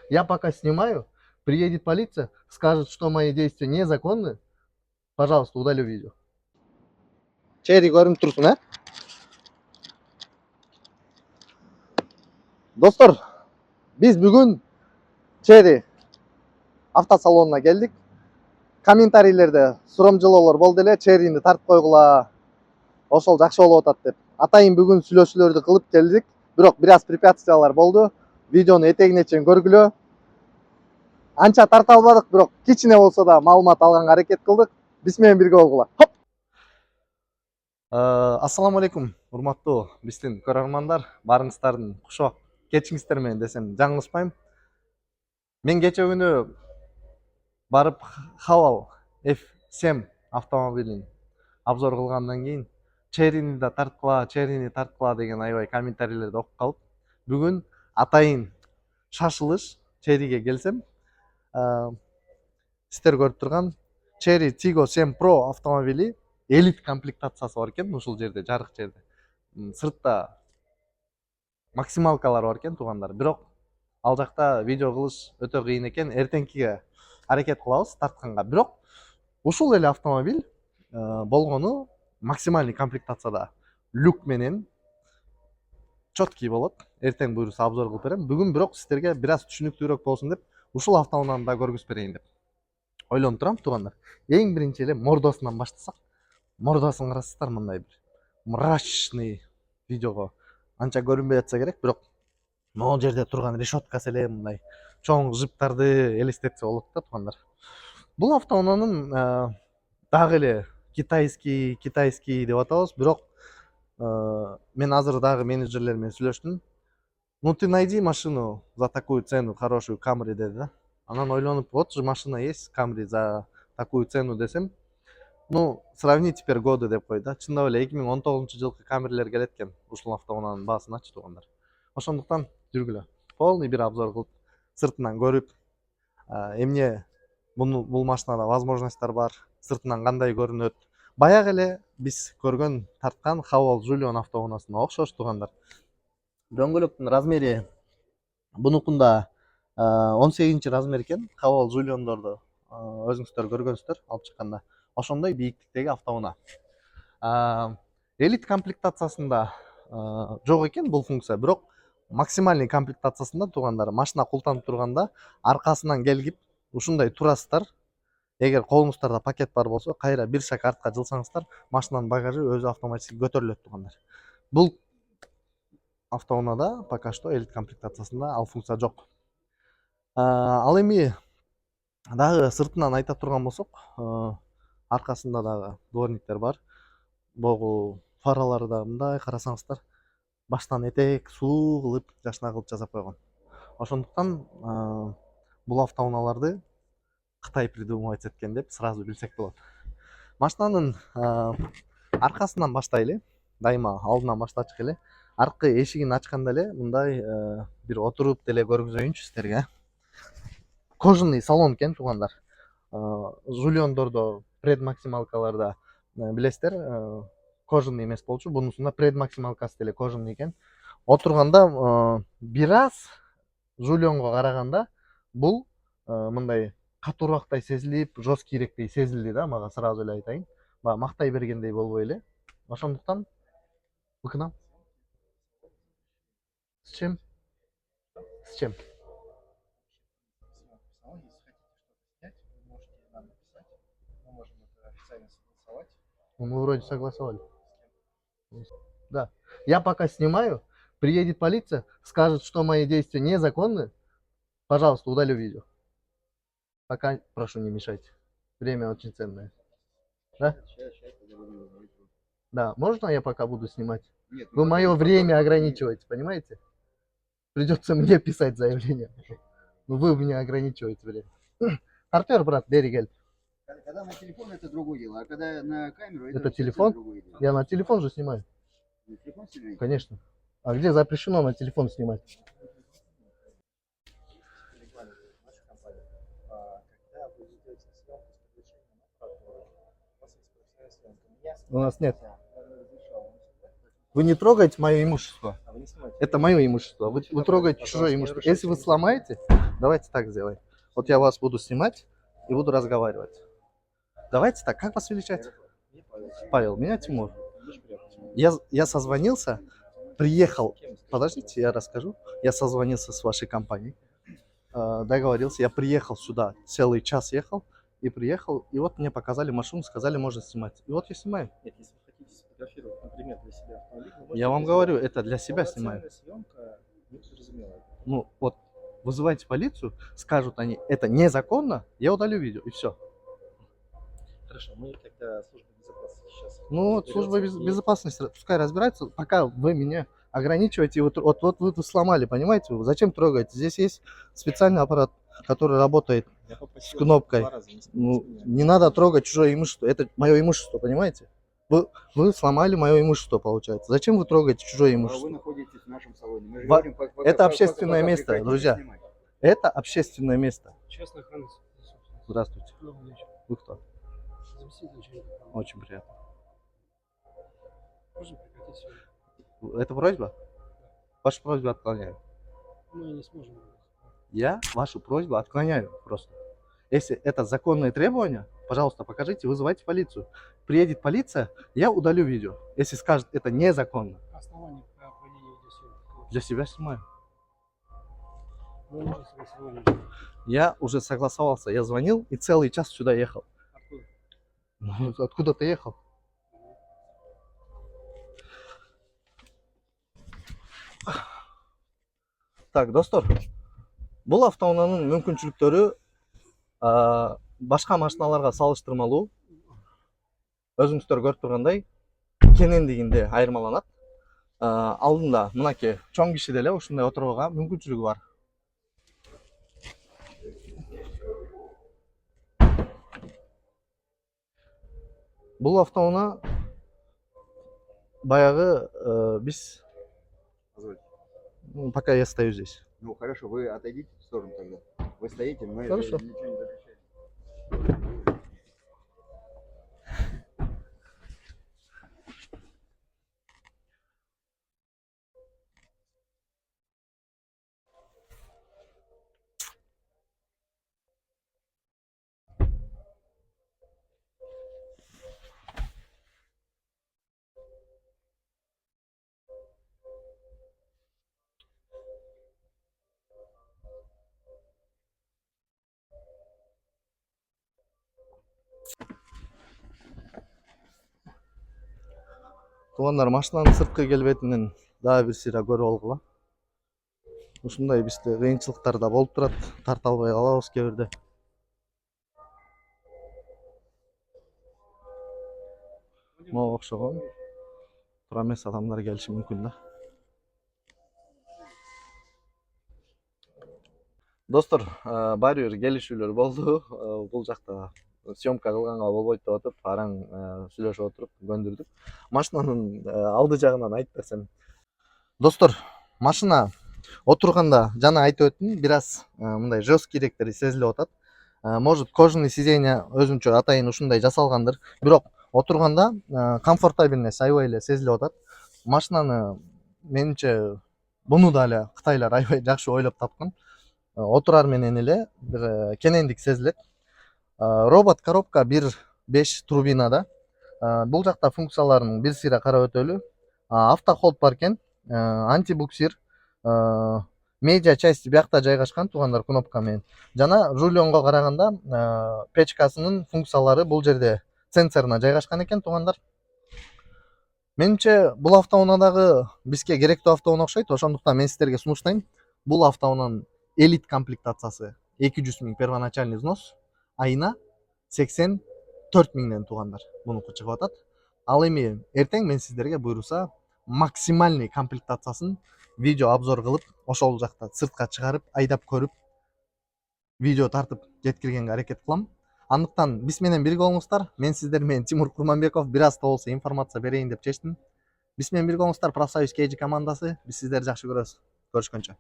Я пока снимаю, приедет полиция, скажет, что мои действия незаконны. Пожалуйста, удалю видео. Черри көрініп тұрсын, ә? Достар, biz бүгін Черри автосалонына келдік. Комментарийлерде сурамжылаулар болды эле, Черрини тартып койгула, ошол жакшы болуп атат деп. Атайын бүгін сүйлөшүүлөрдү кылып келдик, бирок бир аз препятствиялар болду. Видеону этегине чейин көргүлө. Анча тарта албадык, бирок кичине болсо да маалымат алганга аракет кылдык. Биз менен бирге болгула. Ассаламу алейкум, урматтуу биздин көрөрмандар, баарыңыздардын кушак кечиңиздер менен десем жаңылышпайм. Мен кече күнү барып Хавал F7 автомобилин обзор кылгандан кийин Черрини да тарткыла деген аябай комментарийлерди окуп калып, бүгүн атайын шашылыш Черриге келсем, сиздер көрүп турган Черри Tiggo 7 Pro автомобили элит комплектациясы бар экен, ушул жерде, жарык жерде. Сыртта максималкалар бар экен, туугандар. Бирок ал жакта видео кылыш өтө кыйын экен. Эртеңкиге аракет кылабыз тартканга. Бирок ушул эле автомобиль болгону максимальный комплектацияда люк менен четкий болот. Эртең буюрса обзор кылып берем. Бүгүн бирок сиздерге бир аз түшүнүктүүрөөк болсун деп ушул автоунааны да көргүзүп берейин деп ойлонуп турам, туугандар. Эң биринчи эле мордосунан баштасак. Мордосын карасыздар, мындай бир мрачный видеого анча көрүнбөй жатса керек, бирок могу жерде турган решеткасы эле мындай чоң жиптарды элестетсе болот да, туугандар. Бул автоунаанын дагы эле китайский деп атабыз, бирок мен азыр дагы менеджерлер менен сүйлөштүм. Ну ты найди машину за такую цену, хорошую Camry деди да. Анан ойлонуп, вот же машина есть Camry за такую цену десем, ну, сравни теперь годы деп кой да. Чындап эле 2019-жылкы Camry'лер келет экен ушул автоунаанын баасыначы, туугандар. Ошондуктан жүргүлө. Полный бир обзор кылып, сыртынан көрүп, эмне бул машинада возможностьтар бар, сыртынан кандай көрүнөт. Баягы эле биз көргөн, тарткан Хавал Жулион автоунаасына окшош, туугандар. Дөңгөлөктүн размери бунукунда 18 размер экен. Хавал Жулиондорду өзүңүздөр көргөнсүздөр алып чыкканда. Ошондой бийиктиктеги автоунаа. Элит комплектациясында жок экен бул функция, бирок максимальный комплектациясында, туугандар, машина култанып турганда аркасынан келгип ушундай турасыздар. Эгер колуңуздарда пакет бар болсо, кайра бир шаг артка жылсаңыздар, машинанын багажы өзү автоматически көтөрүлөт, туугандар. Бул автоунаада пока что элит комплектациясында ал функция жок. Ал эми дагы сыртынан айта турган болсок, аркасында дагы дворниктер бар. Богу фаралары да мындай карасаңыздар, баштан этек суу кылып, жашына кылып жасап койгон. Ошондуктан бул автоунааларды Кытай придумывать эткен деп сразу билсек болот. Машинанын аркасынан баштайлы, дайыма алдынан баштачык эле. Аркы эшигин ачканда эле мындай бир отуруп деле көргүзөйүнчү сиздерге. Кожаный салон экен, туугандар. Жулиондордо предмаксималкаларда билесиздер, кожаный эмес болчу. Бунусунда предмаксималкасы деле кожаный экен. Отурганда бир аз Жулионго караганда бул мындай катуураактай сезилип, жесткийирээктей сезилди да, мага сразу эле айтайын. Баягы мактай бергендей болбой эле. Ошондуктан ыкынам. С чем? С чем? Мы вроде согласовали. Да. Я пока снимаю, приедет полиция, скажет, что мои действия незаконны. Пожалуйста, удалю видео. Пока прошу, не мешайте. Время очень ценное. Да? Да, можно я пока буду снимать? Нет, вы мое время ограничиваете, понимаете? Придется мне писать заявление. Но вы меня ограничиваете время. Артер, брат, бери гель. Когда на телефон это другое дело, а когда на камеру это телефон? Я на телефон же снимаю. На телефон снимаете? Конечно. А где запрещено на телефон снимать? У нас нет. Вы не трогайте мое имущество. А вы не снимаете. Это мое имущество. Вы трогаете чужое имущество. Если вы сломаете, давайте так сделаем. Вот я вас буду снимать и буду разговаривать. Давайте так. Как вас величать? Павел. Меня Тимур. Я созвонился, приехал. Подождите, я расскажу. Я созвонился с вашей компанией. Договорился. Я приехал сюда. Целый час ехал. И приехал. И вот мне показали машину. Сказали, можно снимать. И вот я снимаю. Нет, если вы хотите сфотографировать, например, для себя автомобиль, вы можете Я вам это говорю, сделать. это для себя снимаю. Полноценная съемка не подразумевает. Ну, вот, вызывайте полицию, скажут они, это незаконно, я удалю видео, и все. Хорошо, мы тогда служба безопасности сейчас. Ну, вот служба разберется, и- безопасности пускай разбирается, пока вы меня ограничиваете, вот вы сломали, понимаете? Вы зачем трогаете? Здесь есть специальный аппарат, который работает Я с попросил кнопкой. 2 раза не снимать Ну, меня. не надо трогать чужое имущество, это мое имущество, понимаете? Вы сломали мое имущество, получается. Зачем вы трогаете чужое А вы имущество? находитесь в нашем салоне. Мы же Во- говорим, это общественное пока место, прекратите друзья. снимать. Это общественное место. Частная охрана. Здравствуйте. Добрый вечер. Вы кто? Заместитель начальника охраны. Очень приятно. Можно прекратить съемку? Это просьба? Вашу просьбу отклоняю. Мы не сможем. Я вашу просьбу отклоняю просто. Если это законные требования, пожалуйста, покажите, вызывайте полицию. Приедет полиция, я удалю видео. Если скажет, это незаконно. Основание проведения видеосъемки. Для себя снимаю. Мы можем согласование. Я уже согласовался, я звонил и целый час сюда ехал. Откуда? Ну, откуда ты ехал? Так, достор. Бұл автоунаанын мүмкүнчүлүктөрү башка машиналарга салыштырмалуу өзүңүздөр көрүп тургандай кенендигинде айырмаланат. Алдында мынакей чоң киши деле ушундай отурууга мүмкүнчүлүгү бар. Бул автоунаа баягы биз Позвольте. пока я стою здесь. Ну хорошо, вы отойдите в сторону тогда. Вы стоите, мы Хорошо. ничего не запрещаем. Туугандар, машинанын сырткы келбетинен дагы бир сыйра көрүп алгыла. Ушундай бизде кыйынчылыктар да болуп турат, тарта албай калабыз кээ бирде. Могу окшогон туура эмес адамдар келиши мүмкүн да. Достор, баары бир келишүүлөр болду. Бул жакта съемка кылганга болбойт деп атып, араң сүйлөшүп отуруп көндүрдүк. Машинанын алды жагынан айтып берсем. Достор, машина отурганда жана айтып өттүм, бир аз мындай жесткирээктери сезилип атат. Может, кожаный сиденье өзүнчө атайын ушундай жасалгандыр. Бирок отурганда комфортабельность аябай эле сезилип атат. Машинаны менимче буну да эле кытайлар аябай жакшы ойлоп тапкан. Отурар менен эле бир кенендик сезилет. Робот коробка 1.5 турбинада. Бул жакта функцияларын бир сыйра карап өтөлү. Автохолд бар экен, антибуксир, медиа части биякта жайгашкан туугандар кнопка менен. Жана рулёнго караганда печкасынын функциялары бул жерде сенсоруна жайгашкан экен туугандар. Менимче бул автоунаадагы бизге керектүү автоунаа окшойт, ошондуктан мен сиздерге сунуштайм. Бул автоунаанын элит комплектациясы 200 000 первоначальный взнос, айына 84 000ден туугандар мунуку чыгып атат. Ал эми эртең мен сиздерге буйруса максимальный комплектациясын видео обзор кылып, ошол жакта сыртка чыгарып, айдап көрүп, видео тартып жеткиргенге аракет кылам. Андыктан биз менен бирге болуңуздар. Мен сиздер менен Тимур Курманбеков бир аз да болсо информация берейин деп чечтим. Биз менен бирге болуңуздар, Профсоюз KG командасы. Биз сиздерди жакшы көрөбүз. Көрүшкөнчө.